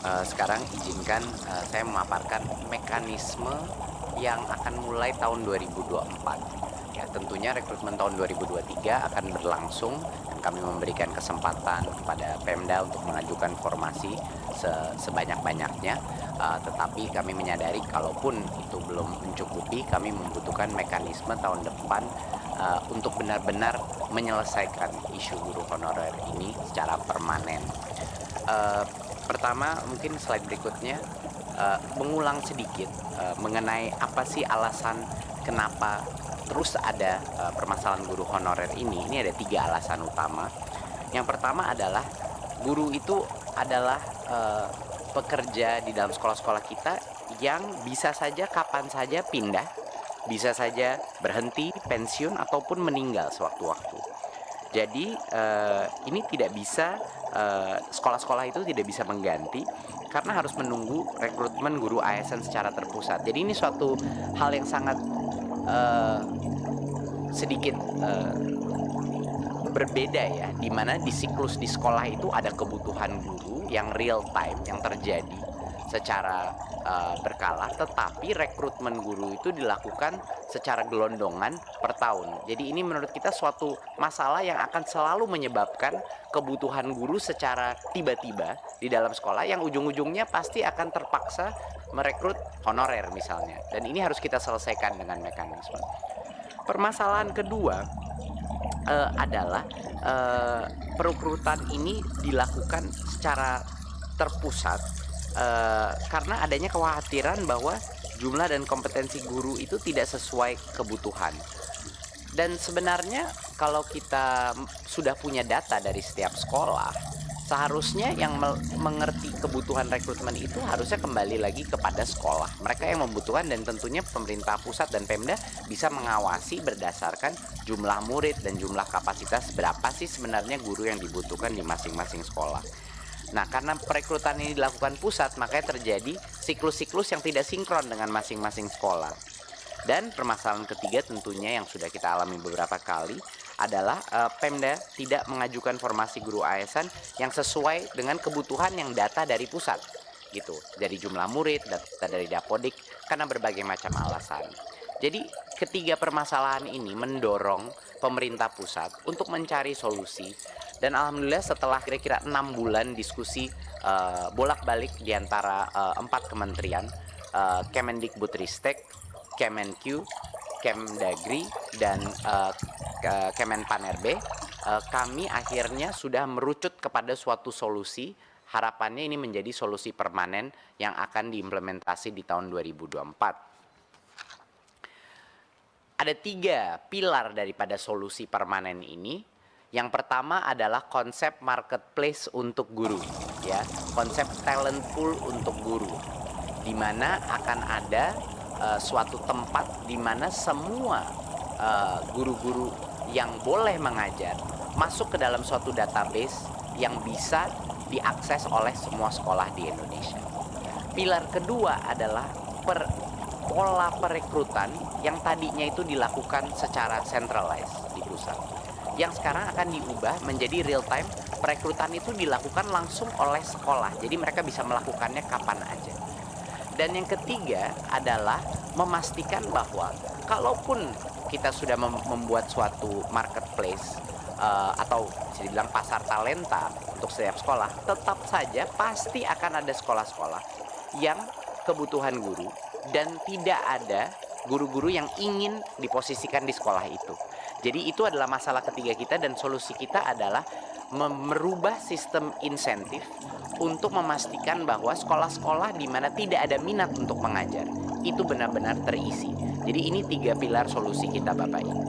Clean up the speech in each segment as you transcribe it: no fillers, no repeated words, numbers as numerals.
Sekarang izinkan saya memaparkan mekanisme yang akan mulai tahun 2024. Ya, tentunya rekrutmen tahun 2023 akan berlangsung dan kami memberikan kesempatan kepada Pemda untuk mengajukan formasi sebanyak-banyaknya. Tetapi kami menyadari kalaupun itu belum mencukupi, kami membutuhkan mekanisme tahun depan untuk benar-benar menyelesaikan isu guru honorer ini secara permanen. Eh, Pertama, mungkin slide berikutnya mengulang sedikit mengenai apa sih alasan kenapa terus ada permasalahan guru honorer ini. Ini ada 3 alasan utama. Yang pertama adalah guru itu adalah pekerja di dalam sekolah-sekolah kita yang bisa saja kapan saja pindah, bisa saja berhenti, pensiun, ataupun meninggal sewaktu-waktu. Jadi ini tidak bisa, sekolah-sekolah itu tidak bisa mengganti karena harus menunggu rekrutmen guru ASN secara terpusat. Jadi ini suatu hal yang sangat eh, sedikit berbeda ya, di mana di siklus di sekolah itu ada kebutuhan guru yang real time yang terjadi secara berkala, tetapi rekrutmen guru itu dilakukan secara gelondongan per tahun. Jadi ini menurut kita suatu masalah yang akan selalu menyebabkan kebutuhan guru secara tiba-tiba di dalam sekolah yang ujung-ujungnya pasti akan terpaksa merekrut honorer misalnya. Dan ini harus kita selesaikan dengan mekanisme. Permasalahan kedua adalah perekrutan ini dilakukan secara terpusat karena adanya kekhawatiran bahwa jumlah dan kompetensi guru itu tidak sesuai kebutuhan. Dan sebenarnya kalau kita sudah punya data dari setiap sekolah, seharusnya yang mengerti kebutuhan rekrutmen itu harusnya kembali lagi kepada sekolah. Mereka yang membutuhkan, dan tentunya pemerintah pusat dan Pemda bisa mengawasi berdasarkan jumlah murid dan jumlah kapasitas berapa sih sebenarnya guru yang dibutuhkan di masing-masing sekolah. Nah, karena perekrutan ini dilakukan pusat, makanya terjadi siklus-siklus yang tidak sinkron dengan masing-masing sekolah. Dan permasalahan ketiga tentunya yang sudah kita alami beberapa kali adalah Pemda tidak mengajukan formasi guru ASN yang sesuai dengan kebutuhan yang data dari pusat gitu, dari jumlah murid, data dari Dapodik, karena berbagai macam alasan. Jadi ketiga permasalahan ini mendorong pemerintah pusat untuk mencari solusi, dan alhamdulillah setelah kira-kira 6 bulan diskusi bolak-balik di antara 4 kementerian, Kemendikbudristek, Kemenq, Kemdagri, dan Kemenpan-RB, kami akhirnya sudah merucut kepada suatu solusi. Harapannya ini menjadi solusi permanen yang akan diimplementasi di tahun 2024. Ada 3 pilar daripada solusi permanen ini. Yang pertama adalah konsep marketplace untuk guru, ya, konsep talent pool untuk guru, di mana akan ada suatu tempat di mana semua guru-guru yang boleh mengajar masuk ke dalam suatu database yang bisa diakses oleh semua sekolah di Indonesia. Pilar kedua adalah pola perekrutan yang tadinya itu dilakukan secara centralized di pusat, yang sekarang akan diubah menjadi real time. Perekrutan itu dilakukan langsung oleh sekolah, jadi mereka bisa melakukannya kapan aja. Dan yang ketiga adalah memastikan bahwa kalaupun kita sudah membuat suatu marketplace atau bisa dibilang pasar talenta untuk setiap sekolah, tetap saja pasti akan ada sekolah-sekolah yang kebutuhan guru dan tidak ada guru-guru yang ingin diposisikan di sekolah itu. Jadi itu adalah masalah ketiga kita, dan solusi kita adalah merubah sistem insentif untuk memastikan bahwa sekolah-sekolah di mana tidak ada minat untuk mengajar itu benar-benar terisi. Jadi ini 3 pilar solusi kita, Bapak Ibu.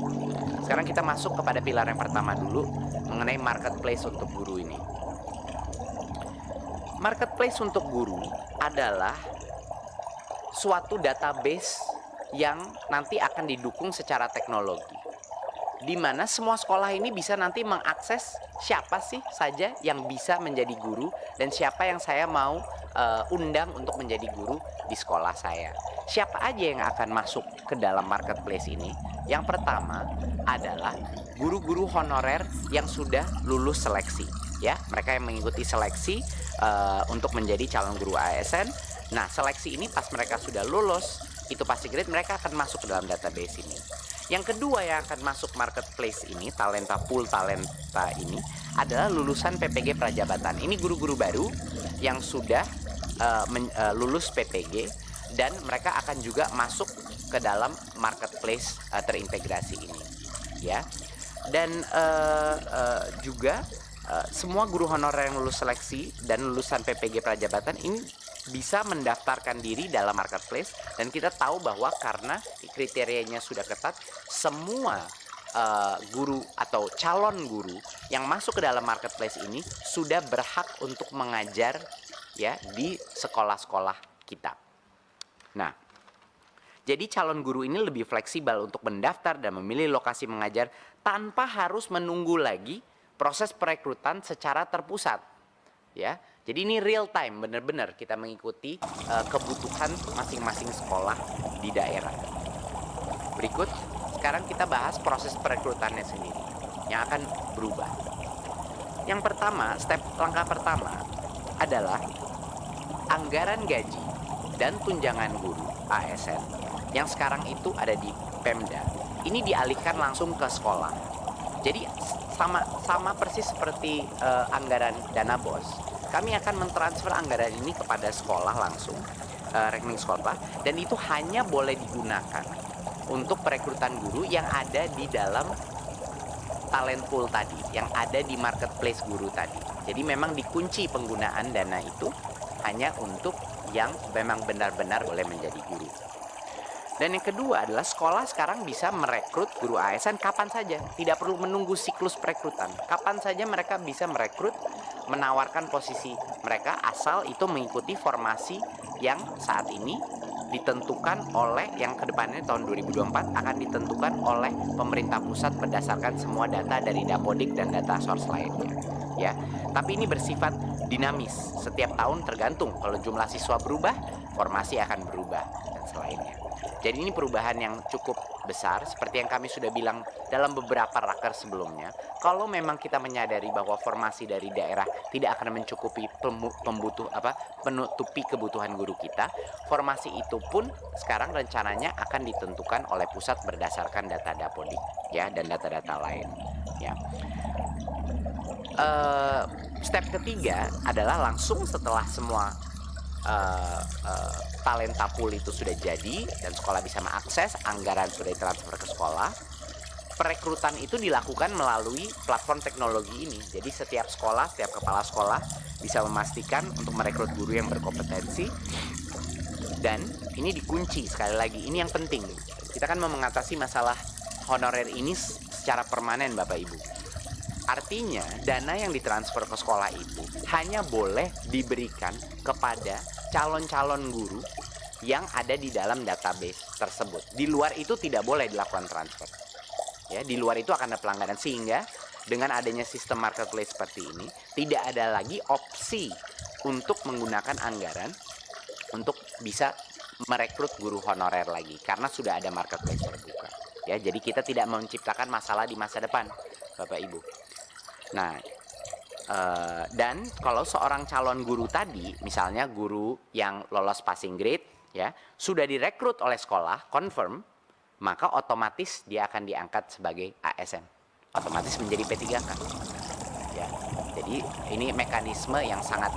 Sekarang kita masuk kepada pilar yang pertama dulu, mengenai marketplace untuk guru ini. Marketplace untuk guru adalah suatu database yang nanti akan didukung secara teknologi, di mana semua sekolah ini bisa nanti mengakses siapa sih saja yang bisa menjadi guru dan siapa yang saya mau undang untuk menjadi guru di sekolah saya. Siapa aja yang akan masuk ke dalam marketplace ini? Yang pertama adalah guru-guru honorer yang sudah lulus seleksi. ya, mereka yang mengikuti seleksi untuk menjadi calon guru ASN. Nah, seleksi ini pas mereka sudah lulus, itu passing grade, mereka akan masuk ke dalam database ini. Yang kedua yang akan masuk marketplace ini, pool talenta ini adalah lulusan PPG Prajabatan. Ini guru-guru baru yang sudah lulus PPG, dan mereka akan juga masuk ke dalam marketplace terintegrasi ini, ya. Dan juga semua guru honorer yang lulus seleksi dan lulusan PPG Prajabatan ini bisa mendaftarkan diri dalam marketplace, dan kita tahu bahwa karena kriterianya sudah ketat, semua guru atau calon guru yang masuk ke dalam marketplace ini sudah berhak untuk mengajar, ya, di sekolah-sekolah kita. Nah, jadi calon guru ini lebih fleksibel untuk mendaftar dan memilih lokasi mengajar tanpa harus menunggu lagi proses perekrutan secara terpusat, ya. Jadi ini real time, benar-benar kita mengikuti kebutuhan masing-masing sekolah di daerah. Berikut, sekarang kita bahas proses perekrutannya sendiri yang akan berubah. Yang pertama, langkah pertama adalah anggaran gaji dan tunjangan guru ASN yang sekarang itu ada di Pemda. Ini dialihkan langsung ke sekolah. Jadi sama persis seperti anggaran dana BOS. Kami akan mentransfer anggaran ini kepada sekolah langsung, rekening sekolah, dan itu hanya boleh digunakan untuk perekrutan guru yang ada di dalam talent pool tadi, yang ada di marketplace guru tadi. Jadi memang dikunci penggunaan dana itu hanya untuk yang memang benar-benar boleh menjadi guru. Dan yang kedua adalah sekolah sekarang bisa merekrut guru ASN kapan saja, tidak perlu menunggu siklus perekrutan. Kapan saja mereka bisa merekrut, menawarkan posisi mereka, asal itu mengikuti formasi yang saat ini ditentukan oleh, yang kedepannya tahun 2024 akan ditentukan oleh pemerintah pusat berdasarkan semua data dari Dapodik dan data source lainnya, ya. Tapi ini bersifat dinamis, setiap tahun tergantung, kalau jumlah siswa berubah, formasi akan berubah dan selainnya. Jadi ini perubahan yang cukup besar, seperti yang kami sudah bilang dalam beberapa raker sebelumnya. Kalau memang kita menyadari bahwa formasi dari daerah tidak akan mencukupi penutupi kebutuhan guru kita, formasi itu pun sekarang rencananya akan ditentukan oleh pusat berdasarkan data Dapodik, ya, dan data-data lain, ya. Step ketiga adalah langsung setelah semua talenta pool itu sudah jadi dan sekolah bisa mengakses, anggaran sudah ditransfer ke sekolah, perekrutan itu dilakukan melalui platform teknologi ini. Jadi setiap sekolah, setiap kepala sekolah bisa memastikan untuk merekrut guru yang berkompetensi, dan ini dikunci. Sekali lagi, ini yang penting, kita kan mau mengatasi masalah honorer ini secara permanen, Bapak Ibu. Artinya dana yang ditransfer ke sekolah itu hanya boleh diberikan kepada calon-calon guru yang ada di dalam database tersebut. Di luar itu tidak boleh dilakukan transfer. Ya, di luar itu akan ada pelanggaran, sehingga dengan adanya sistem marketplace seperti ini tidak ada lagi opsi untuk menggunakan anggaran untuk bisa merekrut guru honorer lagi karena sudah ada marketplace terbuka. Ya, jadi kita tidak menciptakan masalah di masa depan, Bapak Ibu. Nah, dan kalau seorang calon guru tadi, misalnya guru yang lolos passing grade, ya, sudah direkrut oleh sekolah, confirm, maka otomatis dia akan diangkat sebagai ASN, otomatis menjadi P3K. Ya, jadi ini mekanisme yang sangat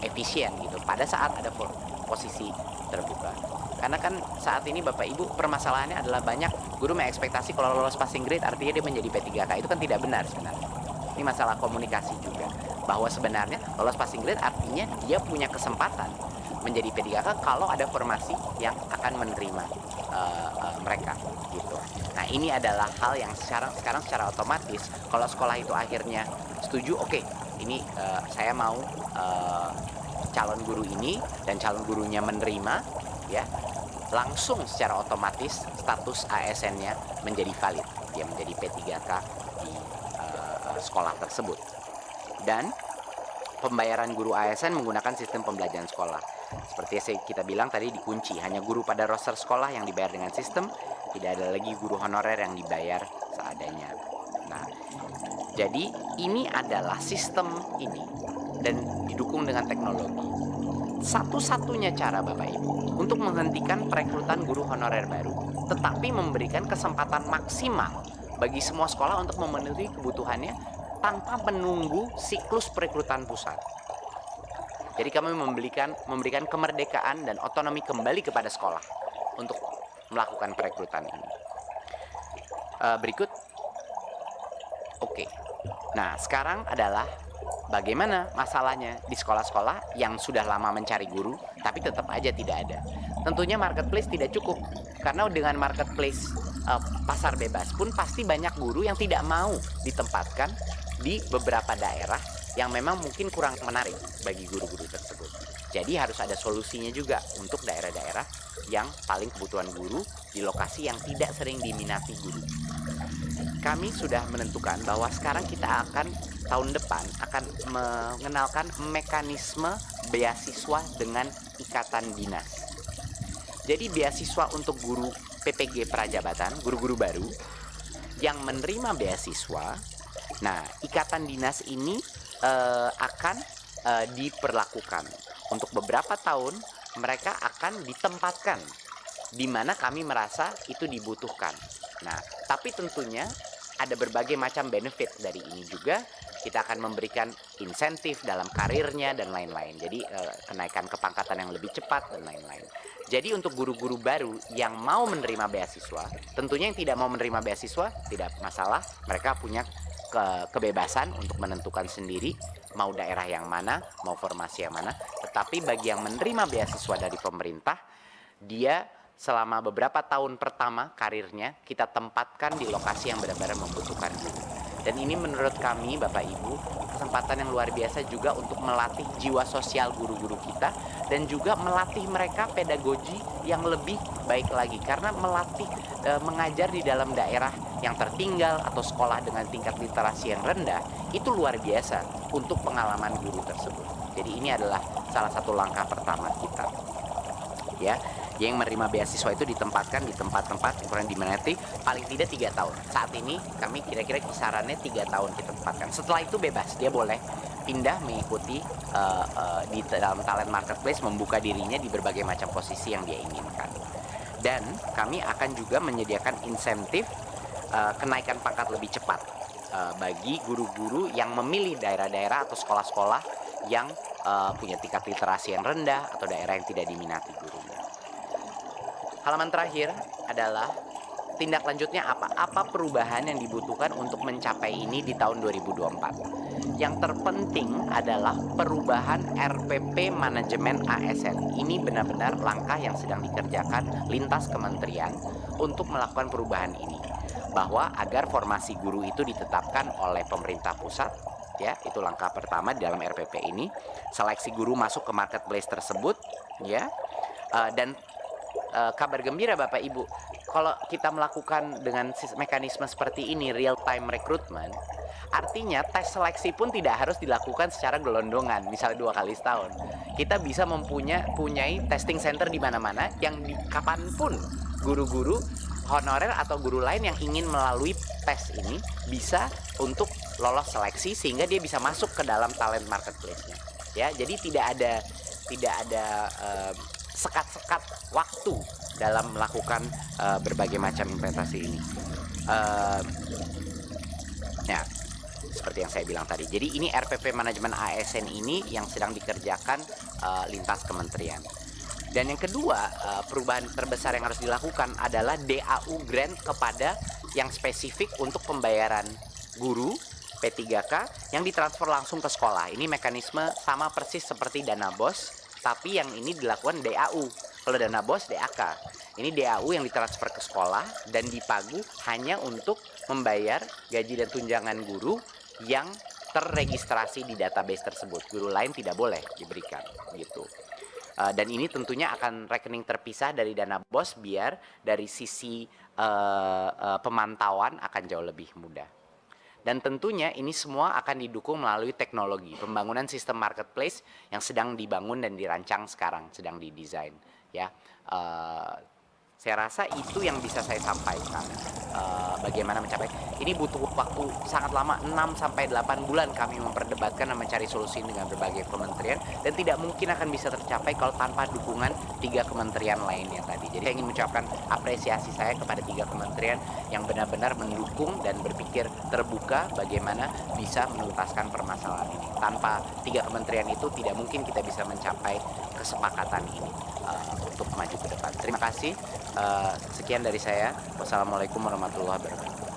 efisien gitu pada saat ada posisi terbuka. Karena kan saat ini Bapak Ibu permasalahannya adalah banyak guru mengekspektasi kalau lolos passing grade artinya dia menjadi P3K. Itu kan tidak benar sebenarnya. Ini masalah komunikasi juga, bahwa sebenarnya lolos passing grade artinya dia punya kesempatan menjadi P3K kalau ada formasi yang akan menerima mereka gitu. Nah, ini adalah hal yang sekarang secara otomatis kalau sekolah itu akhirnya setuju, oke, ini saya mau calon guru ini, dan calon gurunya menerima, ya, langsung secara otomatis status ASN-nya menjadi valid, dia menjadi P3K di sekolah tersebut. Dan pembayaran guru ASN menggunakan sistem pembelajaran sekolah. Seperti yang kita bilang tadi, dikunci, hanya guru pada roster sekolah yang dibayar dengan sistem, tidak ada lagi guru honorer yang dibayar seadanya. Nah, Jadi ini adalah sistem ini dan didukung dengan teknologi. Satu-satunya cara Bapak Ibu untuk menghentikan perekrutan guru honorer baru, tetapi memberikan kesempatan maksimal bagi semua sekolah untuk memenuhi kebutuhannya tanpa menunggu siklus perekrutan pusat. Jadi kami memberikan kemerdekaan dan otonomi kembali kepada sekolah untuk melakukan perekrutan ini. Berikut. Oke. Nah, sekarang adalah bagaimana masalahnya di sekolah-sekolah yang sudah lama mencari guru, tapi tetap aja tidak ada. Tentunya marketplace tidak cukup, karena dengan marketplace pasar bebas pun pasti banyak guru yang tidak mau ditempatkan di beberapa daerah yang memang mungkin kurang menarik bagi guru-guru tersebut. Jadi harus ada solusinya juga untuk daerah-daerah yang paling kebutuhan guru di lokasi yang tidak sering diminati guru. Kami sudah menentukan bahwa sekarang kita akan tahun depan akan mengenalkan mekanisme beasiswa dengan ikatan dinas. Jadi beasiswa untuk guru PPG Prajabatan, guru-guru baru yang menerima beasiswa. Nah, ikatan dinas ini akan diperlakukan untuk beberapa tahun. Mereka akan ditempatkan di mana kami merasa itu dibutuhkan. Nah, tapi tentunya ada berbagai macam benefit dari ini juga. Kita akan memberikan insentif dalam karirnya dan lain-lain. Jadi kenaikan kepangkatan yang lebih cepat dan lain-lain. Jadi untuk guru-guru baru yang mau menerima beasiswa, tentunya yang tidak mau menerima beasiswa tidak masalah. Mereka punya kebebasan untuk menentukan sendiri mau daerah yang mana, mau formasi yang mana. Tetapi bagi yang menerima beasiswa dari pemerintah, dia selama beberapa tahun pertama karirnya kita tempatkan di lokasi yang benar-benar membutuhkan guru. Dan ini menurut kami Bapak Ibu kesempatan yang luar biasa juga untuk melatih jiwa sosial guru-guru kita dan juga melatih mereka pedagogi yang lebih baik lagi, karena melatih mengajar di dalam daerah yang tertinggal atau sekolah dengan tingkat literasi yang rendah itu luar biasa untuk pengalaman guru tersebut. Jadi ini adalah salah satu langkah pertama kita, ya. Yang menerima beasiswa itu ditempatkan di tempat-tempat ukuran diminati paling tidak 3 tahun. Saat ini kami kira-kira kisarannya 3 tahun kita tempatkan. Setelah itu bebas, dia boleh pindah mengikuti di dalam talent marketplace, membuka dirinya di berbagai macam posisi yang dia inginkan. Dan kami akan juga menyediakan insentif kenaikan pangkat lebih cepat bagi guru-guru yang memilih daerah-daerah atau sekolah-sekolah yang punya tingkat literasi yang rendah atau daerah yang tidak diminati gurunya. Halaman terakhir adalah tindak lanjutnya apa? Apa perubahan yang dibutuhkan untuk mencapai ini di tahun 2024? Yang terpenting adalah perubahan RPP manajemen ASN. Ini benar-benar langkah yang sedang dikerjakan lintas kementerian untuk melakukan perubahan ini. Bahwa agar formasi guru itu ditetapkan oleh pemerintah pusat, ya, itu langkah pertama di dalam RPP ini. Seleksi guru masuk ke marketplace tersebut, ya. Dan kabar gembira Bapak Ibu, kalau kita melakukan dengan mekanisme seperti ini, real time recruitment, artinya tes seleksi pun tidak harus dilakukan secara gelondongan, misalnya 2 kali setahun. Kita bisa mempunyai testing center di mana-mana yang di kapanpun guru-guru honorer atau guru lain yang ingin melalui tes ini bisa untuk lolos seleksi sehingga dia bisa masuk ke dalam talent marketplace-nya. Ya, jadi tidak ada sekat-sekat waktu dalam melakukan berbagai macam implementasi ini. Ya, seperti yang saya bilang tadi. Jadi ini RPP manajemen ASN ini yang sedang dikerjakan lintas kementerian. Dan yang kedua, perubahan terbesar yang harus dilakukan adalah DAU grant kepada yang spesifik untuk pembayaran guru P3K yang ditransfer langsung ke sekolah. Ini mekanisme sama persis seperti dana BOS, tapi yang ini dilakukan DAU. Kalau dana BOS DAK. Ini DAU yang ditransfer ke sekolah dan dipagu hanya untuk membayar gaji dan tunjangan guru yang terregistrasi di database tersebut. Guru lain tidak boleh diberikan, gitu. Dan ini tentunya akan rekening terpisah dari dana BOS biar dari sisi pemantauan akan jauh lebih mudah. Dan tentunya ini semua akan didukung melalui teknologi, pembangunan sistem marketplace yang sedang dibangun dan dirancang sekarang, sedang didesain. Ya, Saya rasa itu yang bisa saya sampaikan, bagaimana mencapai ini butuh waktu sangat lama, 6 sampai 8 bulan kami memperdebatkan dan mencari solusi dengan berbagai kementerian, dan tidak mungkin akan bisa tercapai kalau tanpa dukungan 3 kementerian lainnya tadi. Jadi saya ingin mengucapkan apresiasi saya kepada 3 kementerian yang benar-benar mendukung dan berpikir terbuka bagaimana bisa menuntaskan permasalahan ini. Tanpa 3 kementerian itu tidak mungkin kita bisa mencapai kesepakatan ini, untuk maju ke depan. Terima kasih, sekian dari saya. Wassalamualaikum warahmatullahi wabarakatuh.